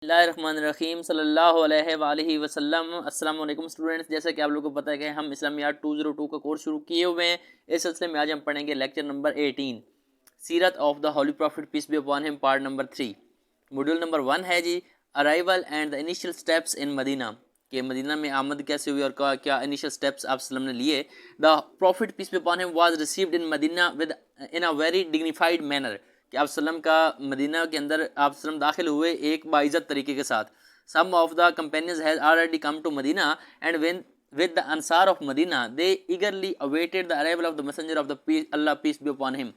بسم اللہ الرحمن الرحیم صلی اللہ علیہ وآلہ وسلم۔ السلام علیکم اسٹوڈنٹس، جیسا کہ آپ لوگوں کو پتہ ہے کہ ہم اسلامیات 202 کا کورس شروع کیے ہوئے ہیں۔ اس سلسلے میں آج ہم پڑھیں گے لیکچر نمبر 18، سیرت of the holy prophet peace be upon him, part number 3۔ Module number 1 ہے جی arrival and the initial steps in Medina, کہ مدینہ میں آمد کیسے ہوئی اور کیا انیشیل سٹیپس آپ وسلم نے لیے۔ The prophet peace be upon him was received in Medina with in a very dignified manner, کہ آپ وسلم کا مدینہ کے اندر آپ وسلم داخل ہوئے ایک باعزت طریقے کے ساتھ۔ Some of the companions had already come to Medina, and when with the Ansar of Medina, they eagerly awaited the arrival of the messenger of the peace, Allah peace be upon him،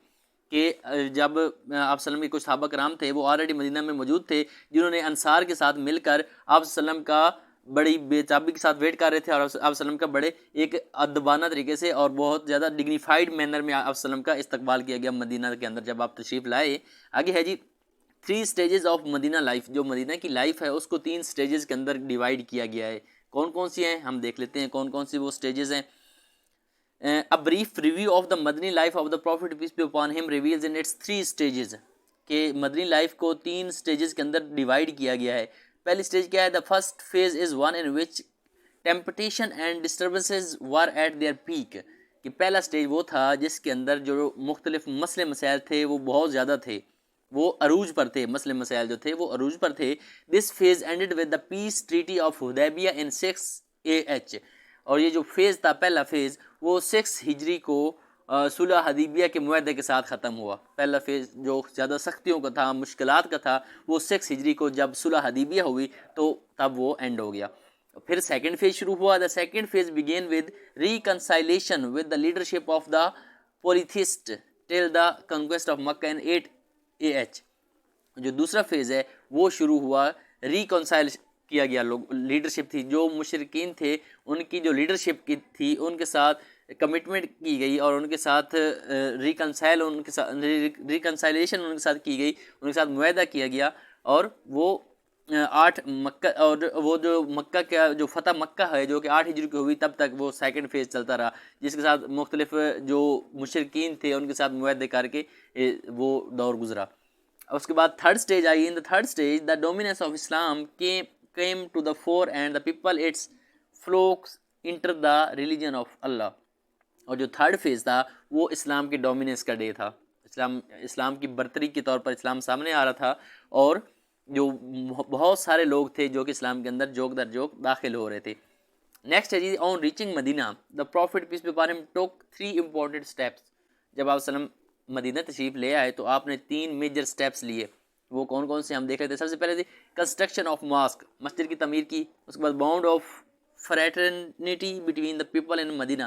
کہ جب آپ وسلم کے کچھ صحابہ کرام تھے وہ آلریڈی مدینہ میں موجود تھے، جنہوں نے انصار کے ساتھ مل کر آپ وسلم کا بڑی بے تابی کے ساتھ ویٹ کر رہے تھے، اور آپ وسلم کا بڑے ایک ادبانہ طریقے سے اور بہت زیادہ ڈگنیفائڈ مینر میں آپ وسلم کا استقبال کیا گیا مدینہ کے اندر جب آپ تشریف لائے۔ آگے ہے جی 3 اسٹیجز آف مدینہ لائف، جو مدینہ کی لائف ہے اس کو 3 اسٹیجز کے اندر ڈیوائڈ کیا گیا ہے۔ کون کون سی ہیں ہم دیکھ لیتے ہیں، کون کون سی وہ اسٹیجز ہیں۔ A brief review of the Madani life of the Prophet peace be upon him reveals in its 3 stages، کہ مدنی لائف کو 3 اسٹیجز کے اندر ڈیوائڈ کیا گیا ہے۔ پہلی اسٹیج کیا ہے؟ the first phase is one in which temptation and disturbances were at their peak، کہ پہلا اسٹیج وہ تھا جس کے اندر جو مختلف مسئلے مسائل تھے وہ بہت زیادہ تھے، وہ عروج پر تھے، مسئلے مسائل جو تھے وہ عروج پر تھے۔ This phase ended with the peace treaty of Hudaybiyah in 6 AH، اور یہ جو فیز تھا، پہلا فیز، وہ 6 ہجری کو صلح حدیبیہ کے معاہدے کے ساتھ ختم ہوا۔ پہلا فیز جو زیادہ سختیوں کا تھا، مشکلات کا تھا، وہ 6 ہجری کو جب صلح حدیبیہ ہوئی تو تب وہ اینڈ ہو گیا۔ پھر سیکنڈ فیز شروع ہوا۔ The second phase begin with reconciliation with the leadership of the polytheist till the conquest of Mecca in 8 AH۔ جو دوسرا فیز ہے وہ شروع ہوا، ریکنسائل کیا گیا، لوگ لیڈرشپ تھی، جو مشرکین تھے ان کی جو لیڈرشپ کی تھی ان کے ساتھ کمٹمنٹ کی گئی، اور ان کے ساتھ ریکنسائلیشن ان کے ساتھ کی گئی، ان کے ساتھ معاہدہ کیا گیا، اور وہ 8 مکہ، اور وہ جو مکہ کا جو فتح مکہ ہے جو کہ 8 ہجری کو ہوئی، تب تک وہ سیکنڈ فیز چلتا رہا، جس کے ساتھ مختلف جو مشرکین تھے ان کے ساتھ معاہدے کر کے وہ دور گزرا۔ اس کے بعد third stage I. In the third stage the dominance of Islam came to the fore and the people its flocks enter the religion of Allah، اور جو تھرڈ فیز تھا وہ اسلام کے ڈومیننس کا ڈے تھا، اسلام کی برتری کے طور پر اسلام سامنے آ رہا تھا، اور جو بہت سارے لوگ تھے جو کہ اسلام کے اندر جوک در جوک داخل ہو رہے تھے۔ نیکسٹ ہے جی on reaching Medina the prophet peace be upon him took 3 important steps. جب آپ وسلم مدینہ تشریف لے آئے تو آپ نے 3 میجر اسٹیپس لیے، وہ کون کون سے ہم دیکھ رہے تھے۔ سب سے پہلے تھی کنسٹرکشن آف ماسک، مسجد کی تعمیر کی۔ اس کے بعد bond of fraternity between the people in Medina,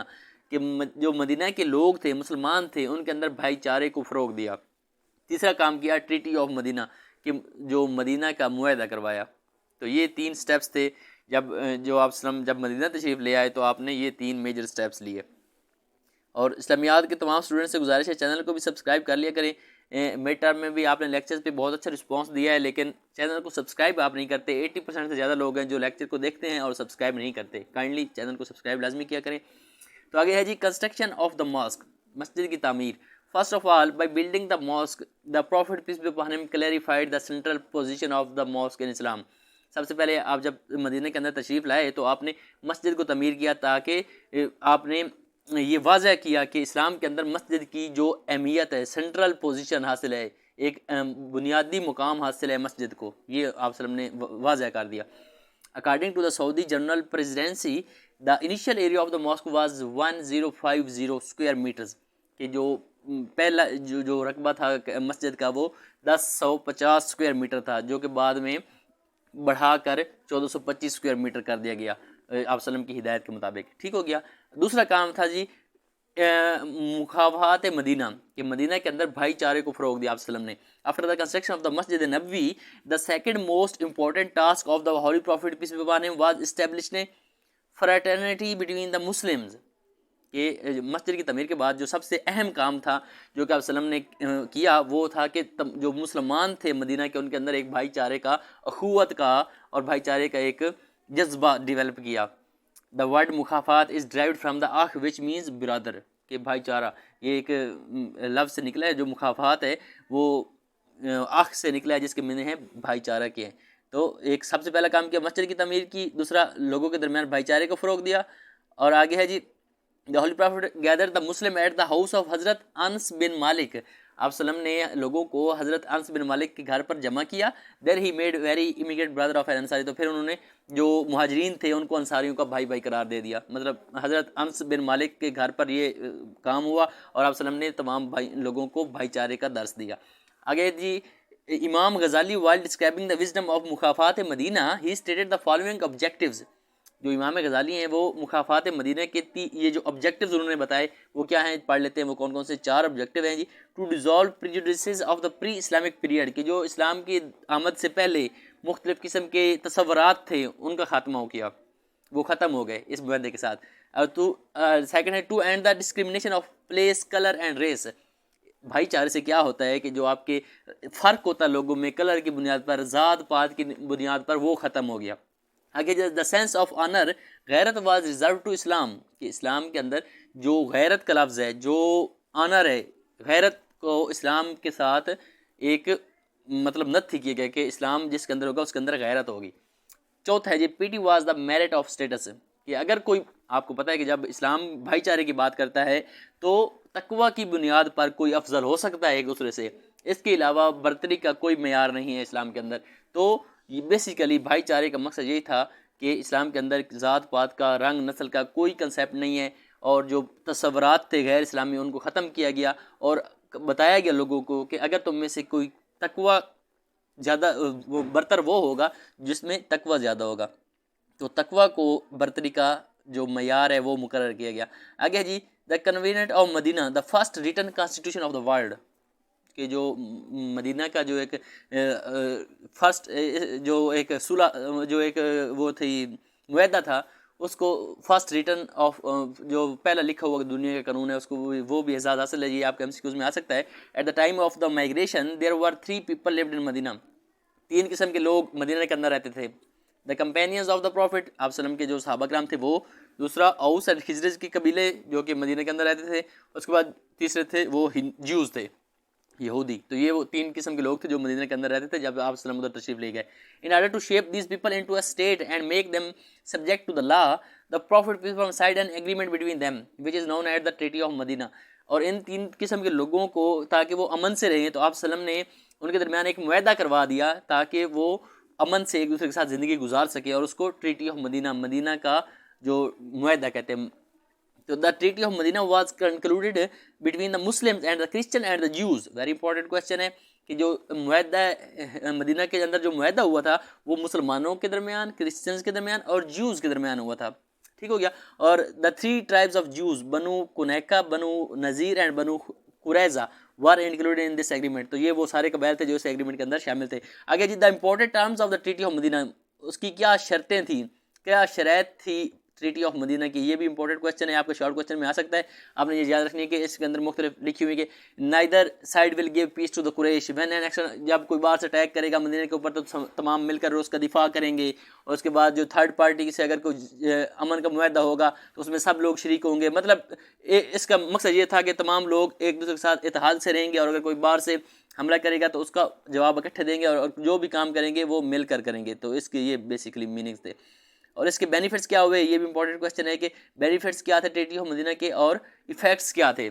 کہ جو مدینہ کے لوگ تھے، مسلمان تھے، ان کے اندر بھائی چارے کو فروغ دیا۔ تیسرا کام کیا ٹریٹی آف مدینہ، کہ جو مدینہ کا معاہدہ کروایا۔ تو یہ 3 سٹیپس تھے جو آپ وسلم جب مدینہ تشریف لے آئے تو آپ نے یہ 3 میجر سٹیپس لیے۔ اور اسلامیات کے تمام اسٹوڈنٹ سے گزارش ہے چینل کو بھی سبسکرائب کر لیا کریں۔ مڈ ٹرم میں بھی آپ نے لیکچرز پہ بہت اچھا رسپانس دیا ہے، لیکن چینل کو سبسکرائب آپ نہیں کرتے۔ 80% سے زیادہ لوگ ہیں جو لیکچر کو دیکھتے ہیں اور سبسکرائب نہیں کرتے۔ کائنڈلی چینل کو سبسکرائب لازمی کیا کریں۔ تو آگے ہے جی کنسٹرکشن آف دا ماسک، مسجد کی تعمیر۔ First of all by building the mosque the prophet peace be upon him clarified the central position of the mosque in Islam. سب سے پہلے آپ جب مدینہ کے اندر تشریف لائے تو آپ نے مسجد کو تعمیر کیا، تاکہ آپ نے یہ واضح کیا کہ اسلام کے اندر مسجد کی جو اہمیت ہے، سینٹرل پوزیشن حاصل ہے، ایک بنیادی مقام حاصل ہے مسجد کو، یہ آپ وسلم نے واضح کر دیا۔ According to the Saudi general presidency the initial area of the mosque was 1050 square metres, کہ جو پہلا جو رقبہ تھا مسجد کا وہ 1050 اسکوائر میٹر تھا، جو کہ بعد میں بڑھا کر 1425 اسکوائر میٹر کر دیا گیا آپ وسلم کی ہدایت کے مطابق۔ ٹھیک ہو گیا۔ دوسرا کام تھا جی مخابات مدینہ، کہ مدینہ کے اندر بھائی چارے کو فروغ دیا آپ وسلم نے۔ After the construction of the Masjid Nabawi the second most important task of the holy prophet peace be upon him was establishing fraternity between the Muslims, کہ مسجد کی تعمیر کے بعد جو سب سے اہم کام تھا جو کہ آپ وسلم نے کیا وہ تھا کہ جو مسلمان تھے مدینہ کے، ان کے اندر ایک بھائی چارے کا، اخوت کا اور بھائی چارے کا ایک جذبہ ڈیولپ کیا۔ دا ورڈ مخافات از ڈرائیوڈ فرام دا آخ وچ مینز برادر، کہ بھائی چارہ، یہ ایک لفظ سے نکلا ہے۔ جو مخافات ہے وہ آخ سے نکلا ہے جس کے معنی ہے بھائی چارہ کے ہیں۔ تو ایک سب سے پہلا کام کیا مسجد کی تعمیر کی, دوسرا لوگوں کے درمیان بھائی چارے کو فروغ دیا. اور آگے ہے جی The Holy Prophet gathered the Muslim at the house of حضرت انس بن مالک. آپ وسلم نے لوگوں کو حضرت انس بن مالک کے گھر پر جمع کیا. There he made very immediate brother of an Ansari. تو پھر انہوں نے جو مہاجرین تھے ان کو انصاریوں کا بھائی بھائی قرار دے دیا. مطلب حضرت انس بن مالک کے گھر پر یہ کام ہوا اور آپ وسلم نے تمام بھائی لوگوں کو بھائی چارے کا درس دیا. آگے جی امام غزالی while describing the wisdom of مخافات Medina he stated the following objectives. جو امام غزالی ہیں وہ مخافات مدینہ کے یہ جو آبجیکٹیوز انہوں نے بتائے وہ کیا ہیں, پڑھ لیتے ہیں وہ کون کون سے 4 آبجیکٹیو ہیں جی. To dissolve prejudices of the pre Islamic period, کہ جو اسلام کی آمد سے پہلے مختلف قسم کے تصورات تھے ان کا خاتمہ ہو کیا, وہ ختم ہو گئے اس معاہدے کے ساتھ. تو سیکنڈ ہے to end the discrimination of place colour and race. بھائی چارے سے کیا ہوتا ہے کہ جو آپ کے فرق ہوتا ہے لوگوں میں کلر کی بنیاد پر, ذات پات کی بنیاد پر, وہ ختم ہو گیا. آگے دا سینس آف آنر, غیرت واز ریزرو ٹو اسلام, کہ اسلام کے اندر جو غیرت کا لفظ ہے, جو آنر ہے, غیرت کو اسلام کے ساتھ ایک مطلب نتھی کیا گیا کہ اسلام جس کے اندر ہوگا اس کے اندر غیرت ہوگی. چوتھا ہے جی پیٹی was the merit of states, کہ اگر کوئی, آپ کو پتہ ہے کہ جب اسلام بھائی چارے کی بات کرتا ہے تو تقوی کی بنیاد پر کوئی افضل ہو سکتا ہے ایک دوسرے سے, اس کے علاوہ برتری کا کوئی معیار نہیں ہے اسلام کے اندر. تو یہ بیسیکلی بھائی چارے کا مقصد یہی تھا کہ اسلام کے اندر ذات پات کا, رنگ نسل کا کوئی کنسیپٹ نہیں ہے, اور جو تصورات تھے غیر اسلامی ان کو ختم کیا گیا اور بتایا گیا لوگوں کو کہ اگر تم میں سے کوئی تقوی زیادہ, وہ برتر وہ ہوگا جس میں تقوی زیادہ ہوگا. تو تقوی کو برتری کا جو معیار ہے وہ مقرر کیا گیا. آگے جی the covenant of Medina the first written constitution of the world, کہ جو مدینہ کا جو ایک فرسٹ جو ایک صلح جو ایک وہ تھی معاہدہ تھا, اس کو فرسٹ ریٹن آف جو پہلا لکھا ہوا دنیا کا قانون ہے اس کو وہ بھی اعزاز حاصل ہے. یہ آپ کے ایم سی کیوز میں آ سکتا ہے. At the time of the migration there were 3 people lived in Medina, 3 قسم کے لوگ مدینہ کے اندر رہتے تھے. The companions of the prophet, آپ وسلم کے جو صحابہ کرام تھے وہ, دوسرا اوس اینڈ خزرج کے قبیلے جو کہ مدینہ کے اندر رہتے تھے, اس کے بعد تیسرے تھے وہ جیوز تھے, یہودی. تو یہ وہ 3 قسم کے لوگ تھے جو مدینہ کے اندر رہتے تھے جب آپ وسلم ادھر تشریف لے گئے. In order to shape these people into a state and make them subject to the law, the prophet peace from side an agreement between them which is known at the treaty of Medina. اور ان 3 قسم کے لوگوں کو تاکہ وہ امن سے رہیں تو آپ وسلم نے ان کے درمیان ایک معاہدہ کروا دیا تاکہ وہ امن سے ایک دوسرے کے ساتھ زندگی گزار سکے, اور اس کو ٹریٹی آف مدینہ, مدینہ کا جو معاہدہ کہتے ہیں. تو the treaty of Medina was concluded between the Muslims and the Christian and the Jews. Very important question ہے کہ جو معاہدہ مدینہ کے اندر جو معاہدہ ہوا تھا وہ مسلمانوں کے درمیان, کرسچنز کے درمیان اور جیوز کے درمیان ہوا تھا. ٹھیک ہو گیا. اور دا 3 ٹرائبز آف جیوز, بنو کنیکا, بنو نذیر اینڈ بنو قریظہ were included in this agreement. تو یہ وہ سارے قبائل تھے جو اس ایگریمنٹ کے اندر شامل تھے. آگے جی the important terms of the treaty of Medina, اس کی کیا شرطیں تھیں, کیا شرائط تھی ٹریٹی آف مدینہ کی, یہ بھی امپورٹنٹ کویشچن ہے, آپ کا شارٹ کویشچن میں آ سکتا ہے. آپ نے یہ یاد رکھنی ہے کہ اس کے اندر مختلف لکھی ہوئی کہ neither side will give peace to the Quraysh when an action, جب کوئی باہر سے اٹیک کرے گا مدینہ کے اوپر تو تمام مل کر اس کا دفاع کریں گے, اور اس کے بعد جو تھرڈ پارٹی سے اگر کوئی امن کا معاہدہ ہوگا تو اس میں سب لوگ شریک ہوں گے. مطلب اس کا مقصد یہ تھا کہ تمام لوگ ایک دوسرے کے ساتھ اتحاد سے رہیں گے, اور اگر کوئی باہر سے حملہ کرے گا تو اس کا جواب اکٹھے دیں گے, اور جو بھی کام کریں گے وہ مل کر کریں گے. تو اس کے یہ بیسیکلی میننگز تھے. اور اس کے بینیفٹس کیا ہوئے, یہ بھی امپورٹنٹ کویشچن ہے کہ بینیفٹس کیا تھے ٹریٹی آف مدینہ کے اور ایفیکٹس کیا تھے.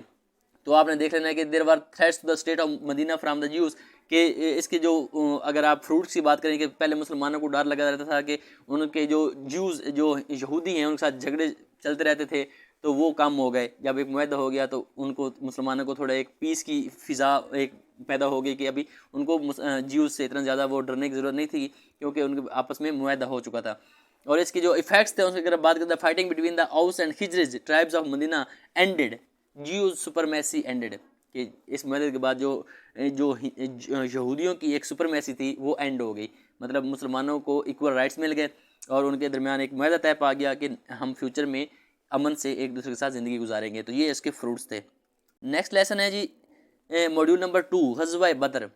تو آپ نے دیکھ لینا ہے کہ there were threats to the state of Medina from the Jews, کہ اس کے جو اگر آپ فروٹس کی بات کریں کہ پہلے مسلمانوں کو ڈر لگا رہتا تھا کہ ان کے جو جیوز جو یہودی ہیں ان کے ساتھ جھگڑے چلتے رہتے تھے, تو وہ کم ہو گئے. جب ایک معاہدہ ہو گیا تو ان کو مسلمانوں کو تھوڑا ایک پیس کی فضا ایک پیدا ہو گئی کہ ابھی ان کو جیوز سے اتنا زیادہ وہ ڈرنے کی ضرورت نہیں تھی کیونکہ ان کے آپس میں معاہدہ ہو چکا تھا. اور اس کے جو ایفیکٹس تھے اس کی اگر بات کرتے ہیں, fighting between the Aus and Khazraj tribes of Medina ended, Jews supremacy ended, کہ اس معاہدے کے بعد جو یہودیوں کی ایک سپرمیسی تھی وہ اینڈ ہو گئی. مطلب مسلمانوں کو ایکول رائٹس مل گئے اور ان کے درمیان ایک معاہدہ طے پا گیا کہ ہم فیوچر میں امن سے ایک دوسرے کے ساتھ زندگی گزاریں گے. تو یہ اس کے فروٹس تھے. نیکسٹ لیسن ہے جی موڈیول نمبر 2 غزوہ بدر,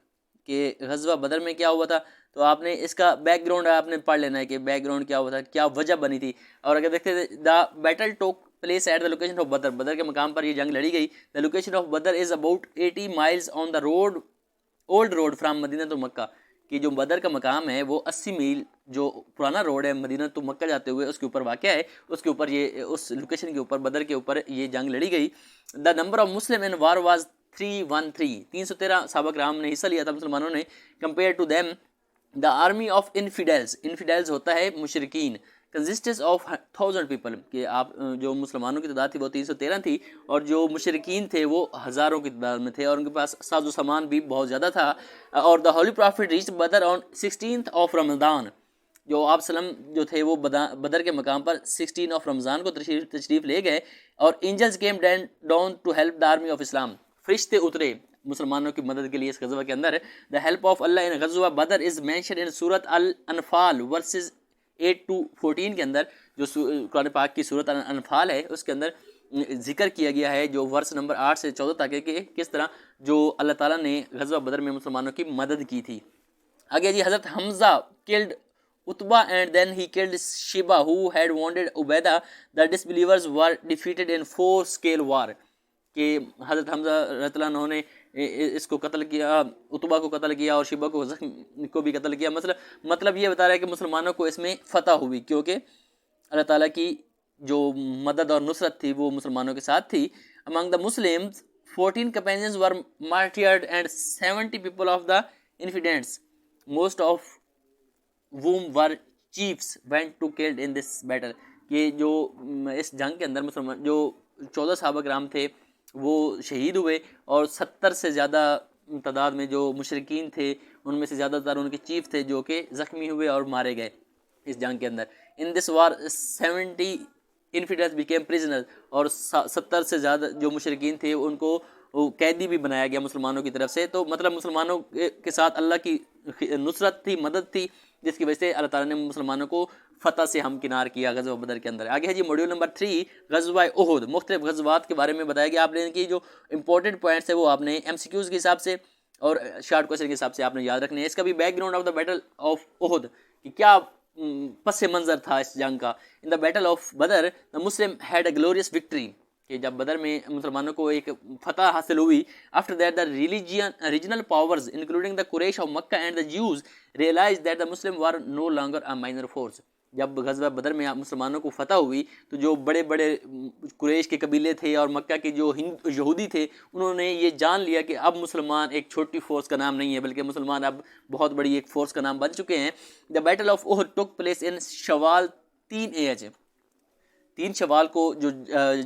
کہ غزوہ بدر میں کیا ہوا تھا. تو آپ نے اس کا بیک گراؤنڈ آپ نے پڑھ لینا ہے کہ بیک گراؤنڈ کیا ہوا تھا, کیا وجہ بنی تھی. اور اگر دیکھتے تھے the battle took place at the location of Badr, Badr کے مقام پر یہ جنگ لڑی گئی. The location of Badr is about 80 miles on the road, old road from Medina to Mecca, کہ جو بدر کا مقام ہے وہ 80 میل جو پرانا روڈ ہے مدینہ تو مکہ جاتے ہوئے اس کے اوپر واقع ہے، اس کے اوپر یہ اس لوکیشن کے اوپر بدر کے اوپر یہ جنگ لڑی گئی. The number of Muslim in war was 313. 313 صحابہ کرام نے حصہ لیا تھا مسلمانوں نے. Compare to them the army of infidels, infidels ہوتا ہے مشرکین، کنسسٹس آف 1000 پیپل، کہ آپ جو مسلمانوں کی تعداد تھی وہ 313 تھی، اور جو مشرکین تھے وہ ہزاروں کی تعداد میں تھے، اور ان کے پاس ساز و سامان بھی بہت زیادہ تھا. اور the holy prophet reach Badr on 16th of Ramadan, جو آپ سلم جو تھے وہ بدر کے مقام پر 16 آف رمضان کو تشریف لے گئے. اور angels came down to help the army of Islam, فرشتے اترے مسلمانوں کی مدد کے لیے اس غزوہ کے اندر. دا ہیلپ آف اللہ ان غزوہ بدر از مینشن ان سورت الانفال ورسز 8 to 14 کے اندر، جو قرآن پاک کی سورت الانفال ہے اس کے اندر ذکر کیا گیا ہے جو ورس نمبر 8 سے 14 تک ہے کہ کس طرح جو اللہ تعالیٰ نے غزوہ بدر میں مسلمانوں کی مدد کی تھی. آگے جی حضرت حمزہ killed Utbah and then he killed Sheba who had wounded Ubaidah. The disbelievers were defeated in 4 scale war. کہ حضرت حمزہ رضی اللہ عنہ نے اس کو قتل کیا، عتبہ کو قتل کیا اور شیبہ کو بھی قتل کیا. مطلب یہ بتا رہا ہے کہ مسلمانوں کو اس میں فتح ہوئی کیونکہ اللہ تعالیٰ کی جو مدد اور نصرت تھی وہ مسلمانوں کے ساتھ تھی. Among the Muslims 14 companions were martyred and 70 people of the infidels, most of whom were chiefs, went to killed in this battle. کہ جو اس جنگ کے اندر مسلمان جو 14 صحابہ کرام تھے وہ شہید ہوئے، اور 70 سے زیادہ تعداد میں جو مشرکین تھے ان میں سے زیادہ تر ان کے چیف تھے جو کہ زخمی ہوئے اور مارے گئے اس جنگ کے اندر. ان دس وار 70 انفیڈلز بیکیم پریزنر، اور 70 سے زیادہ جو مشرکین تھے ان کو قیدی بھی بنایا گیا مسلمانوں کی طرف سے. تو مطلب مسلمانوں کے ساتھ اللہ کی نصرت تھی، مدد تھی، جس کی وجہ سے اللہ تعالیٰ نے مسلمانوں کو فتح سے ہمکنار کیا غزوہ بدر کے اندر. آگے ہے جی ماڈیول نمبر 3 غزوہ احد. مختلف غزوات کے بارے میں بتایا گیا. آپ نے کی جو امپورٹنٹ پوائنٹس ہے وہ آپ نے ایم سی کیوز کے حساب سے اور شارٹ کوشچن کے حساب سے آپ نے یاد رکھنے ہیں. اس کا بھی background of the battle of Uhud کہ کیا پس منظر تھا اس جنگ کا. In the battle of Badr the Muslim had a glorious victory, کہ جب بدر میں مسلمانوں کو ایک فتح حاصل ہوئی. After that the regional powers including the Quraysh of Mecca and the Jews realize that the Muslim war no longer a minor force. جب غزوہ بدر میں مسلمانوں کو فتح ہوئی تو جو بڑے بڑے قریش کے قبیلے تھے اور مکہ کے جو یہودی تھے انہوں نے یہ جان لیا کہ اب مسلمان ایک چھوٹی فورس کا نام نہیں ہے بلکہ مسلمان اب بہت بڑی ایک فورس کا نام بن چکے ہیں. The battle of Uhud took place in Shawwal 3 شوال کو جو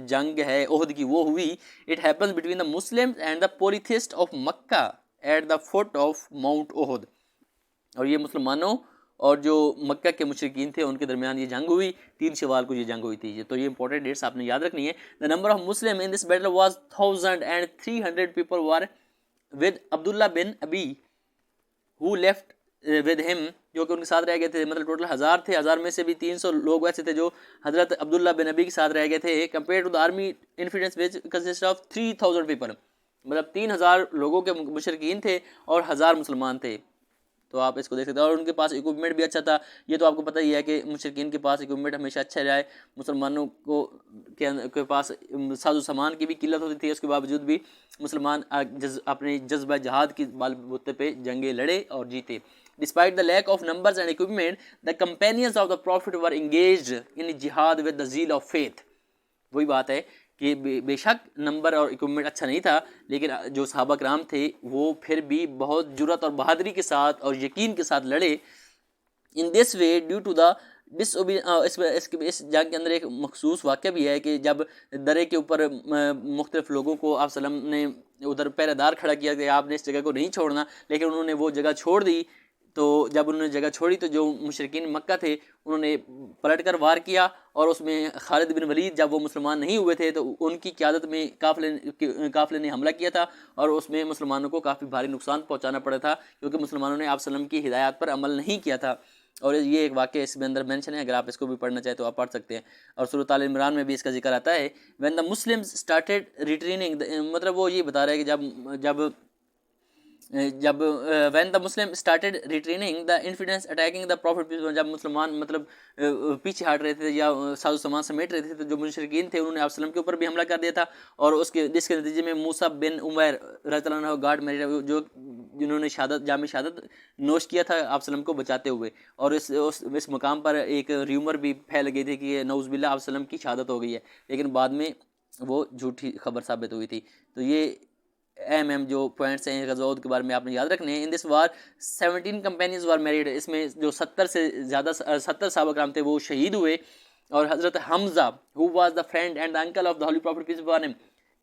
جنگ ہے احد کی وہ ہوئی. It happens between the Muslims and the polytheist of Mecca at the foot of Mount Uhud. اور یہ مسلمانوں اور جو مکہ کے مشرکین تھے ان کے درمیان یہ جنگ ہوئی. 3 شوال کو یہ جنگ ہوئی تھی. تو یہ امپورٹنٹ ڈیٹس آپ نے یاد رکھنی ہے. The number of Muslim in this battle was 1300 people were with Abdullah bin Ubayy who left with ہم، جو کہ ان کے ساتھ رہ گئے تھے. مطلب ٹوٹل 1000 تھے، 1000 میں سے بھی 300 لوگ ایسے تھے جو حضرت عبداللہ بن ابی کے ساتھ رہ گئے تھے. Compare to the army infidels which consist of 3000 people, مطلب 3000 لوگوں کے مشرکین تھے اور 1000 مسلمان تھے. تو آپ اس کو دیکھ سکتے ہیں. اور ان کے پاس اکوپمنٹ بھی اچھا تھا. یہ تو آپ کو پتہ ہی ہے کہ مشرکین کے پاس اکوپمنٹ ہمیشہ اچھا رہا ہے. مسلمانوں کے پاس ساز و سامان کی بھی قلت ہوتی تھی، اس کے باوجود بھی مسلمان اپنے جذبہ جہاد کی بال پہ جنگیں لڑے اور جیتے. Despite the lack of numbers and equipment, the companions of the Prophet were engaged in jihad with the zeal of faith. وہی بات ہے کہ بے شک نمبر اور اکوپمنٹ اچھا نہیں تھا، لیکن جو صحابہ کرام تھے وہ پھر بھی بہت جرأت اور بہادری کے ساتھ اور یقین کے ساتھ لڑے. ان دس وے ڈیو ٹو دا اس جنگ کے اندر ایک مخصوص واقعہ بھی ہے کہ جب درے کے اوپر مختلف لوگوں کو آپ وسلم نے ادھر پہرے دار کھڑا کیا کہ آپ نے اس جگہ کو نہیں چھوڑنا، لیکن انہوں نے وہ جگہ چھوڑ دی. تو جب انہوں نے جگہ چھوڑی تو جو مشرکین مکہ تھے انہوں نے پلٹ کر وار کیا، اور اس میں خالد بن ولید جب وہ مسلمان نہیں ہوئے تھے تو ان کی قیادت میں قافلے نے حملہ کیا تھا، اور اس میں مسلمانوں کو کافی بھاری نقصان پہنچانا پڑا تھا کیونکہ مسلمانوں نے آپ وسلم کی ہدایات پر عمل نہیں کیا تھا. اور یہ ایک واقعہ اس میں اندر مینشن ہے، اگر آپ اس کو بھی پڑھنا چاہیں تو آپ پڑھ سکتے ہیں. اور سورۃ آل عمران میں بھی اس کا ذکر آتا ہے. when the Muslims started retreating، مطلب وہ یہ بتا رہا ہے کہ جب جب when the Muslim started retreating the infidels attacking the prophet, جب مسلمان مطلب پیچھے ہٹ رہے تھے یا ساز و سامان سمیٹ رہے تھے تو جو مشرکین تھے انہوں نے آپ وسلم کے اوپر بھی حملہ کر دیا تھا، اور اس کے جس کے نتیجے میں موسیٰ بن عمیر رضی اللہ عنہ گارڈ میرے جو جنہوں نے شہادت جامع شہادت نوش کیا تھا آپ وسلم کو بچاتے ہوئے، اور اس مقام پر ایک ریومر بھی پھیل گئی تھی کہ نعوذ باللہ آپ وسلم کی شہادت ہو گئی ہے، لیکن بعد میں وہ جھوٹی خبر ثابت ہوئی تھی۔ تو یہ اہم جو پوائنٹس ہیں غزوہ احد کے بارے میں آپ نے یاد رکھنے ہیں۔ ان دس وار 17 کمپینیز وار میریڈ، اس میں جو 70 سے زیادہ 70 صحابہ کرام تھے وہ شہید ہوئے، اور حضرت حمزہ who was the friend and the uncle of the holy prophet peace be upon him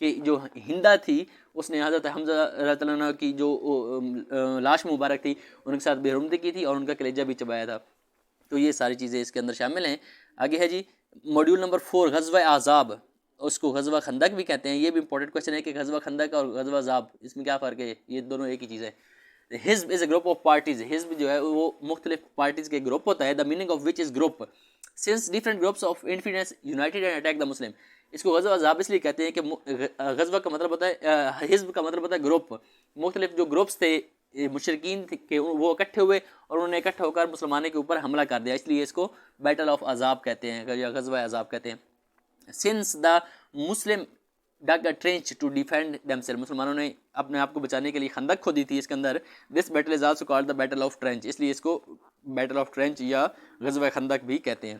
کہ جو ہندہ تھی اس نے حضرت حمزہ رضی اللہ عنہ کی جو لاش مبارک تھی ان کے ساتھ بے حرمتی کی تھی اور ان کا کلیجہ بھی چبایا تھا۔ تو یہ ساری چیزیں اس کے اندر شامل ہیں۔ آگے ہے جی موڈیول نمبر 4 غزوہ احزاب، اس کو غزوہ خندق بھی کہتے ہیں۔ یہ بھی امپورٹنٹ کوشچن ہے کہ غزوہ خندق اور غزوہ احزاب اس میں کیا فرق ہے، یہ دونوں ایک ہی چیز ہے۔ حزب از اے گروپ آف پارٹیز، حزب جو ہے وہ مختلف پارٹیز کے گروپ ہوتا ہے، the meaning of which is group since different groups of infidels united and attack the Muslim. اس کو غزوہ احزاب اس لیے کہتے ہیں کہ غزوہ کا مطلب ہوتا ہے، حزب کا مطلب ہوتا ہے گروپ، مختلف جو گروپس تھے مشرکین کہ وہ اکٹھے ہوئے اور انہوں نے اکٹھا ہو کر مسلمانوں کے اوپر حملہ کر دیا، اس لیے اس کو بیٹل آف احزاب کہتے ہیں یا غزوہ احزاب کہتے ہیں۔ Since the Muslim dug a trench to defend themselves, مسلمانوں نے اپنے آپ کو بچانے کے لیے خندق کھودی تھی اس کے اندر، this battle is also called the battle of trench, اس لیے اس کو بیٹل آف ٹرینچ یا غزوہ خندق بھی کہتے ہیں۔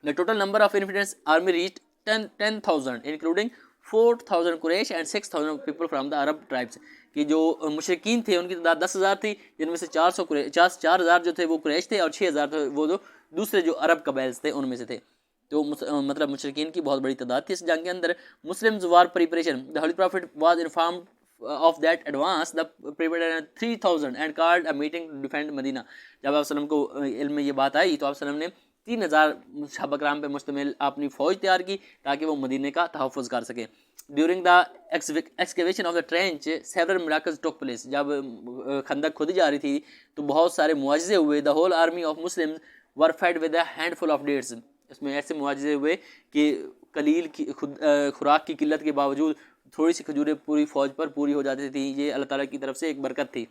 The total number of infidels army reach 10,000 including 4,000 Quraysh and 6,000 people from the Arab tribes, کہ جو مشرکین تھے ان کی تعداد 10,000 تھی، جن میں سے 4,000 جو تھے وہ قریش تھے اور 6,000 تھے وہ جو دوسرے جو عرب قبائل تھے ان میں سے تھے۔ تو مطلب مشرکین کی بہت بڑی تعداد تھی اس جنگ کے اندر۔ Muslims war preparation, the holy prophet was informed of that advance the preparation 3,000 and called a meeting to defend Medina, جب آپ وسلم کو علم میں یہ بات آئی تو آپ وسلم نے 3,000 صحابہ کرام پہ مشتمل اپنی فوج تیار کی تاکہ وہ مدینے کا تحفظ کر سکیں۔ During the excavation of the trench several miracles took place, جب خندق کھودی جا رہی تھی تو بہت سارے معجزے ہوئے۔ The whole army of Muslim were fed with a handful of dates, اس میں ایسے معجزے ہوئے کہ قلیل کی خوراک کی قلت کے باوجود تھوڑی سی کھجوریں پوری فوج پر پوری ہو جاتی تھیں، یہ اللہ تعالیٰ کی طرف سے ایک برکت تھی۔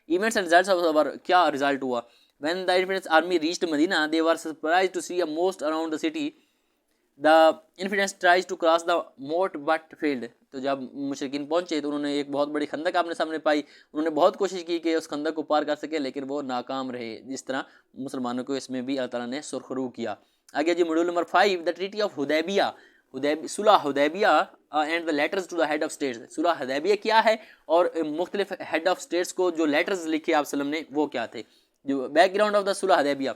ایونٹس اینڈ ریزلٹس آف اور کیا رزلٹ ہوا؟ when the Infidels army reached Medina they were surprised to see a mosque around the city. the Infidels tried to cross the moat but failed، تو جب مشرکین پہنچے تو انہوں نے ایک بہت بڑی خندق آپ نے سامنے پائی، انہوں نے بہت کوشش کی کہ اس خندق کو پار کر سکے لیکن وہ ناکام رہے، جس طرح مسلمانوں کو اس میں بھی اللہ تعالیٰ نے سرخرو کیا۔ آگے جی module number 5 the treaty of Hudaybiyyah, صلح حدیبیہ and the letters to the head of states. صلح حدیبیہ کیا ہے اور مختلف ہیڈ آف اسٹیٹس کو جو لیٹرز لکھے آپ وسلم نے وہ کیا تھے؟ جو بیک گراؤنڈ آف دا صلح حدیبیہ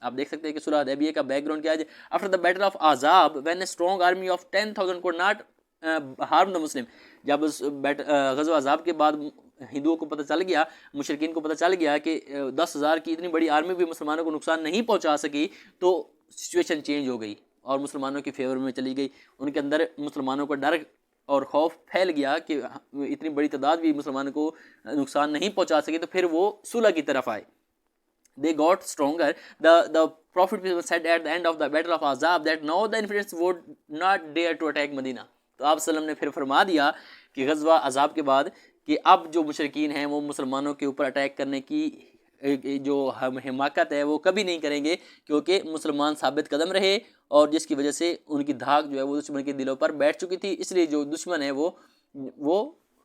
آپ دیکھ سکتے ہیں کہ صلح حدیبیہ کا بیک گراؤنڈ کیا ہے۔ آفٹر دا بیٹل آف احزاب when a strong army of 10,000 could not harm the مسلم، جب اس غزوہ احزاب کے بعد ہندوؤں کو پتہ چل گیا، مشرکین کو پتہ چل گیا کہ 10,000 کی اتنی بڑی آرمی بھی مسلمانوں کو نقصان نہیں پہنچا سکی، تو سچویشن چینج ہو گئی اور مسلمانوں کی فیور میں چلی گئی، ان کے اندر مسلمانوں کو ڈر اور خوف پھیل گیا کہ اتنی بڑی تعداد بھی مسلمانوں کو نقصان نہیں پہنچا سکی، تو پھر وہ صلح کی طرف آئے۔ They got stronger. The Prophet said at the end of the battle of Ahzab that now the infidels would not dare to attack Medina. تو آپ صلی اللہ علیہ وسلم نے پھر فرما دیا کہ غزوہ احزاب کے بعد کہ اب جو مشرکین ہیں وہ مسلمانوں کے اوپر اٹیک کرنے کی جو حماقت ہے وہ کبھی نہیں کریں گے، کیونکہ مسلمان ثابت قدم رہے اور جس کی وجہ سے ان کی دھاک جو ہے وہ دشمن کے دلوں پر بیٹھ چکی تھی، اس لیے جو دشمن ہے وہ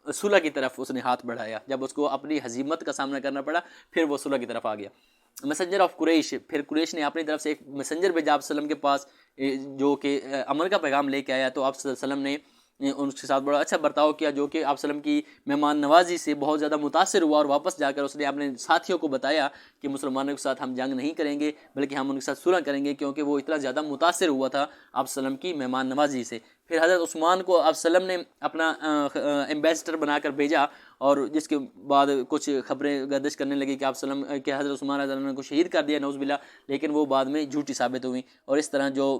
صلح کی طرف اس نے ہاتھ بڑھایا۔ جب اس کو اپنی ہزیمت کا سامنا کرنا پڑا پھر وہ صلح کی طرف آ گیا۔ میسنجر آف قریش، پھر قریش نے اپنی طرف سے ایک میسنجر بھیجا آپ صلی اللہ علیہ وسلم کے پاس جو کہ امن کا پیغام لے کے آیا، تو آپ صلی اللہ علیہ وسلم نے ان کے ساتھ بڑا اچھا برتاؤ کیا، جو کہ آپ صلی اللہ علیہ وسلم کی مہمان نوازی سے بہت زیادہ متاثر ہوا، اور واپس جا کر اس نے اپنے ساتھیوں کو بتایا کہ مسلمانوں کے ساتھ ہم جنگ نہیں کریں گے بلکہ ہم ان کے ساتھ صلح کریں گے، کیونکہ وہ اتنا زیادہ متاثر ہوا تھا آپ صلی اللہ علیہ وسلم کی مہمان نوازی سے۔ پھر حضرت عثمان کو آپ صلی اللہ علیہ وسلم نے اپنا ایمبیسڈر بنا کر بھیجا، اور جس کے بعد کچھ خبریں گردش کرنے لگی کہ آپ صلی اللہ علیہ وسلم کہ حضرت عثمان رضی اللہ عنہ کو شہید کر دیا نعوذ باللہ، لیکن وہ بعد میں جھوٹی ثابت ہوئیں، اور اس طرح جو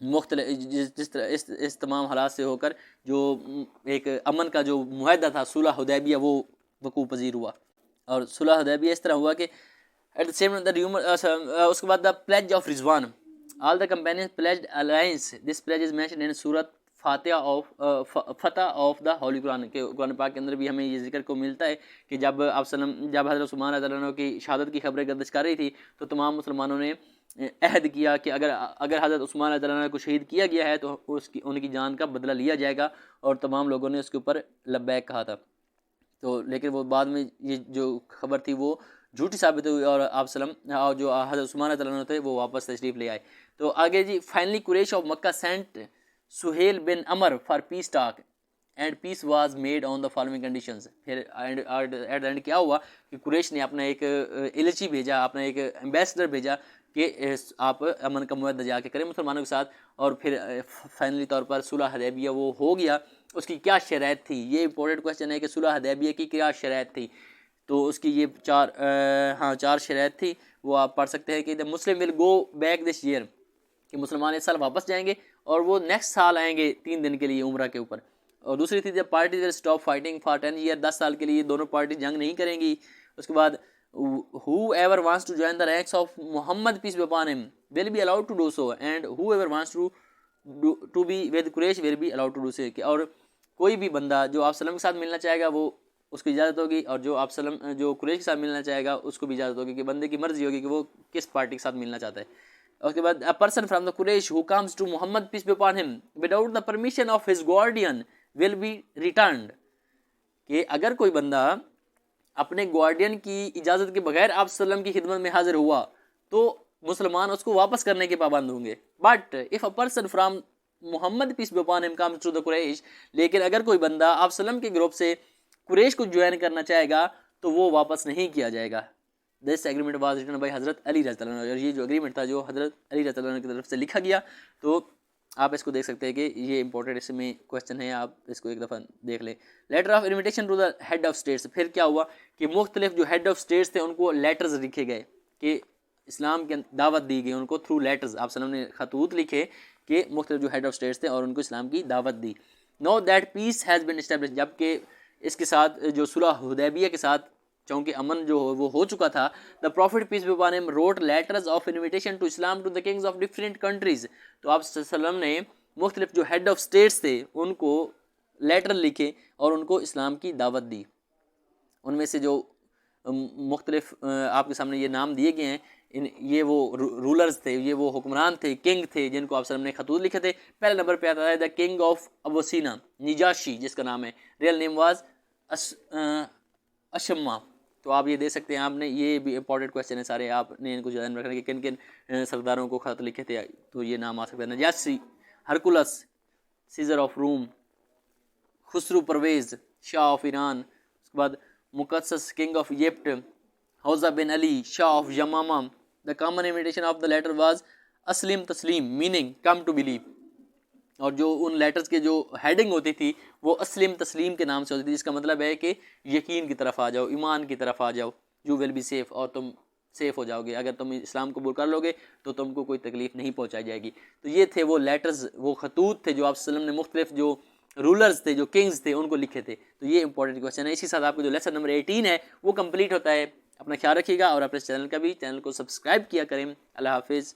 مختلف جس طرح اس تمام حالات سے ہو کر جو ایک امن کا جو معاہدہ تھا صلح حدیبیہ وہ وقوع پذیر ہوا۔ اور صلح حدیبیہ اس طرح ہوا کہ ایٹ دا سیم اس کے بعد the pledge of Ridwan, all the companions pledged allegiance, this pledge is mentioned in Surah Fath of the Holi قرآن کے قرآن پاک کے اندر بھی ہمیں یہ ذکر کو ملتا ہے کہ جب جب حضرت عثمان رضی اللہ عنہ کی شہادت کی خبریں گردش کر رہی تھی تو تمام مسلمانوں نے عہد کیا کہ اگر حضرت عثمان رضی اللہ عنہ کو شہید کیا گیا ہے تو ان کی جان کا بدلہ لیا جائے گا، اور تمام لوگوں نے اس کے اوپر لبیک کہا تھا. تو لیکن وہ بعد میں یہ جو خبر تھی وہ جھوٹی ثابت ہوئی، اور آپ اور جو حضرت عثمان رضی اللہ عنہ تھے وہ واپس تشریف لے آئے. تو آگے جی finally Quraysh of Mecca sent Suhail bin Amr for peace talk and peace was made on the following conditions. پھر ایٹ دا اینڈ کیا ہوا کہ قریش نے اپنا ایک ایلچی بھیجا، اپنا ایک ایمبیسڈر بھیجا کہ آپ امن کا معاہدہ جا کے کریں مسلمانوں کے ساتھ، اور پھر فائنلی طور پر صلح حدیبیہ وہ ہو گیا. اس کی کیا شرائط تھی، یہ امپورٹنٹ کویشچن ہے کہ صلح حدیبیہ کی کیا شرائط تھی. تو اس کی یہ چار شرائط تھی، وہ آپ پڑھ سکتے ہیں کہ دا مسلم ول گو بیک دس ایئر، کہ مسلمان اس سال واپس جائیں گے اور وہ نیکسٹ سال آئیں گے 3 دن کے لیے عمرہ کے اوپر. اور دوسری تھی جب party will stop fighting for 10 year, 10 سال کے لیے دونوں پارٹی جنگ نہیں کریں گی. اس کے بعد whoever wants to join the ranks of Muhammad peace be upon him will be allowed to do so and whoever wants to be with Quraysh will be allowed to do so. اور کوئی بھی بندہ جو آپ وسلم کے ساتھ ملنا چاہے گا وہ اس کی اجازت ہوگی، اور جو قریش کے ساتھ ملنا چاہے گا اس کو بھی اجازت ہوگی، کہ بندے کی مرضی ہوگی کہ وہ کس پارٹی کے ساتھ ملنا چاہتا ہے. اس کے بعد a person from the Quraysh who comes to Muhammad peace be upon him without the permission of his guardian will be returned. کہ اگر کوئی بندہ اپنے گارڈین کی اجازت کے بغیر آپ صلی اللہ علیہ وسلم کی خدمت میں حاضر ہوا تو مسلمان اس کو واپس کرنے کے پابند ہوں گے. But if a person from Muhammad peace be upon him comes to the Quraysh، لیکن اگر کوئی بندہ آپ صلی اللہ علیہ وسلم کے گروپ سے قریش کو جوائن کرنا چاہے گا تو وہ واپس نہیں کیا جائے گا. This agreement was written by Hazrat Ali رضی اللہ عنہ، اور یہ جو ایگریمنٹ تھا جو حضرت علی رضی اللہ عنہ کی طرف سے لکھا گیا. تو آپ اس کو دیکھ سکتے ہیں کہ یہ امپورٹنٹ اس میں کویشچن ہے، آپ اس کو ایک دفعہ دیکھ لیں. Letter of invitation to the head of states. پھر کیا ہوا کہ مختلف جو ہیڈ آف اسٹیٹس تھے ان کو لیٹرز لکھے گئے کہ اسلام کی دعوت دی گئی ان کو تھرو لیٹرز. آپ صلی اللہ علیہ وسلم نے خطوط لکھے کہ مختلف جو ہیڈ آف اسٹیٹس تھے اور ان کو اسلام کی دعوت دی. Now that peace has been establish, جبکہ اس کے ساتھ جو صلح حدیبیہ کے ساتھ چونکہ امن جو وہ ہو چکا تھا. The prophet peace be upon him wrote letters of invitation to Islam to the kings of different countries. تو آپ صلی اللہ علیہ وسلم نے مختلف جو ہیڈ آف اسٹیٹس تھے ان کو لیٹر لکھے اور ان کو اسلام کی دعوت دی. ان میں سے جو مختلف آپ کے سامنے یہ نام دیے گئے ہیں، یہ وہ رولرز تھے، یہ وہ حکمران تھے، کنگ تھے جن کو آپ صلی اللہ علیہ وسلم نے خطوط لکھے تھے. پہلے نمبر پہ آتا ہے دا کنگ آف ابوسینا نجاشی، جس کا نام ہے ریئل نیم واز اشما. تو آپ یہ دے سکتے ہیں، آپ نے یہ بھی امپورٹنٹ کویشچن ہے سارے، آپ نے ان کو ذہن میں رکھنا کہ کن کن سرداروں کو خط لکھے تھے. تو یہ نام آ سکتا ہے نجاشی، Heraclius, Caesar of Rome, Khusro Parvez Shah of Iran. اس کے بعد Muqawqis king of Egypt, Hawza bin Ali Shah of Yamama. The common invitation of the letter was اسلم تسلیم میننگ کم ٹو بلیو. اور جو ان لیٹرز کے جو heading ہوتی تھی وہ اسلم تسلیم کے نام سے ہوتی تھی، جس کا مطلب ہے کہ یقین کی طرف آ جاؤ، ایمان کی طرف آ جاؤ. یو ول بی سیف، اور تم سیف ہو جاؤ گے. اگر تم اسلام قبول کر لو گے تو تم کو کوئی تکلیف نہیں پہنچائی جائے گی. تو یہ تھے وہ لیٹرز، وہ خطوط تھے جو آپ صلی اللہ علیہ وسلم نے مختلف جو رولرز تھے، جو کنگز تھے، ان کو لکھے تھے. تو یہ امپورٹنٹ کویشچن ہے. اسی ساتھ آپ کا جو لیسن نمبر 18 ہے وہ کمپلیٹ ہوتا ہے. اپنا خیال رکھیے گا اور اپنے چینل کو سبسکرائب کیا کریں. اللہ حافظ.